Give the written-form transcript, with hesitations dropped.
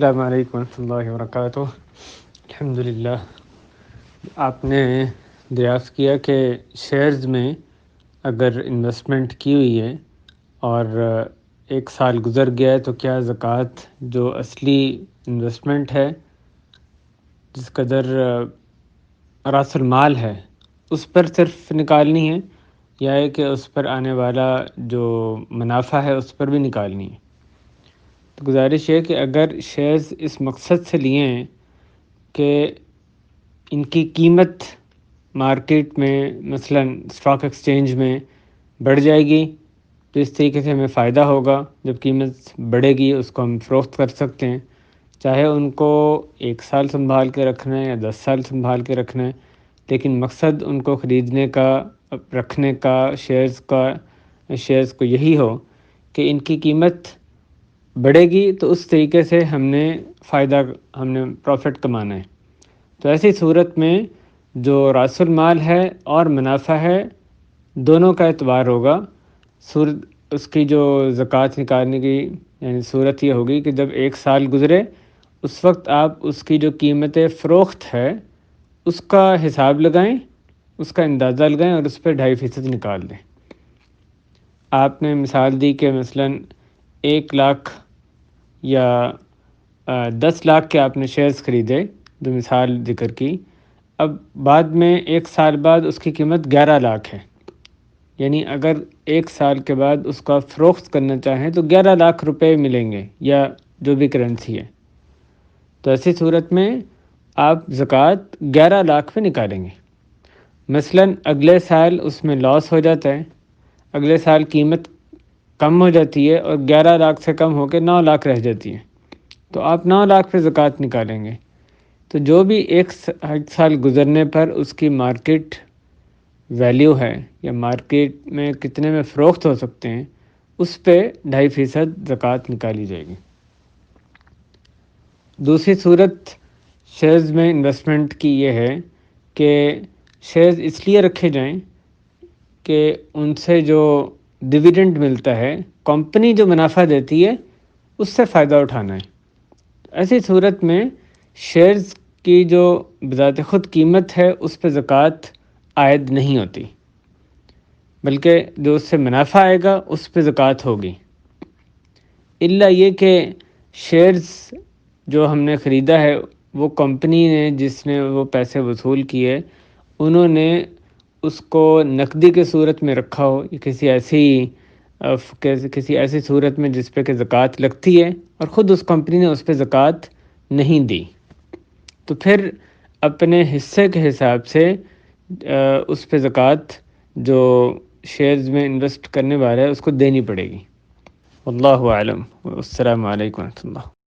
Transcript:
السلام علیکم ورحمۃ اللہ وبرکاتہ۔ الحمدللہ، آپ نے دریافت کیا کہ شیئرز میں اگر انویسٹمنٹ کی ہوئی ہے اور ایک سال گزر گیا ہے تو کیا زکوٰۃ جو اصلی انویسٹمنٹ ہے جس قدر راس المال ہے اس پر صرف نکالنی ہے، یا ہے کہ اس پر آنے والا جو منافع ہے اس پر بھی نکالنی ہے؟ تو گزارش ہے کہ اگر شیئرز اس مقصد سے لیے ہیں کہ ان کی قیمت مارکیٹ میں مثلا اسٹاک ایکسچینج میں بڑھ جائے گی تو اس طریقے سے ہمیں فائدہ ہوگا، جب قیمت بڑھے گی اس کو ہم فروخت کر سکتے ہیں، چاہے ان کو 1 سال سنبھال کے رکھنا ہے یا 10 سال سنبھال کے رکھنا ہے، لیکن مقصد ان کو خریدنے کا، رکھنے کا، شیئرز کو یہی ہو کہ ان کی قیمت بڑھے گی تو اس طریقے سے ہم نے پروفٹ کمانا ہے۔ تو ایسی صورت میں جو راس المال ہے اور منافع ہے دونوں کا اعتبار ہوگا۔ اس کی جو زکوٰۃ نکالنے کی یعنی صورت یہ ہوگی کہ جب 1 سال گزرے اس وقت آپ اس کی جو قیمت فروخت ہے اس کا حساب لگائیں، اس کا اندازہ لگائیں اور اس پہ 2.5% نکال دیں۔ آپ نے مثال دی کہ مثلا 1 لاکھ یا 10 لاکھ کے آپ نے شیئرز خریدے، جو مثال ذکر کی، اب بعد میں 1 سال بعد اس کی قیمت 11 لاکھ ہے، یعنی اگر 1 سال کے بعد اس کا فروخت کرنا چاہیں تو 11 لاکھ روپے ملیں گے یا جو بھی کرنسی ہے۔ تو ایسی صورت میں آپ زکوٰۃ 11 لاکھ پہ نکالیں گے۔ مثلا اگلے سال اس میں لاس ہو جاتا ہے، اگلے سال قیمت کم ہو جاتی ہے اور 11 لاکھ سے کم ہو کے 9 لاکھ رہ جاتی ہے، تو آپ 9 لاکھ پہ زکوٰۃ نکالیں گے۔ تو جو بھی ایک سال گزرنے پر اس کی مارکیٹ ویلیو ہے یا مارکیٹ میں کتنے میں فروخت ہو سکتے ہیں اس پہ 2.5% زکوٰۃ نکالی جائے گی۔ دوسری صورت شیئرز میں انویسٹمنٹ کی یہ ہے کہ شیئرز اس لیے رکھے جائیں کہ ان سے جو ڈویڈنڈ ملتا ہے، کمپنی جو منافع دیتی ہے اس سے فائدہ اٹھانا ہے۔ ایسی صورت میں شیئرز کی جو بذات خود قیمت ہے اس پہ زکوٰۃ عائد نہیں ہوتی، بلکہ جو اس سے منافع آئے گا اس پہ زکوٰۃ ہوگی، الا یہ کہ شیئرز جو ہم نے خریدا ہے وہ کمپنی نے، جس نے وہ پیسے وصول کیے، انہوں نے اس کو نقدی کے صورت میں رکھا ہو، کسی ایسی صورت میں جس پہ کہ زکوٰۃ لگتی ہے اور خود اس کمپنی نے اس پہ زکوٰۃ نہیں دی، تو پھر اپنے حصے کے حساب سے اس پہ زکوٰۃ جو شیئرز میں انویسٹ کرنے والا ہے اس کو دینی پڑے گی۔ واللہ اعلم، والسلام علیکم ورحمۃ اللہ۔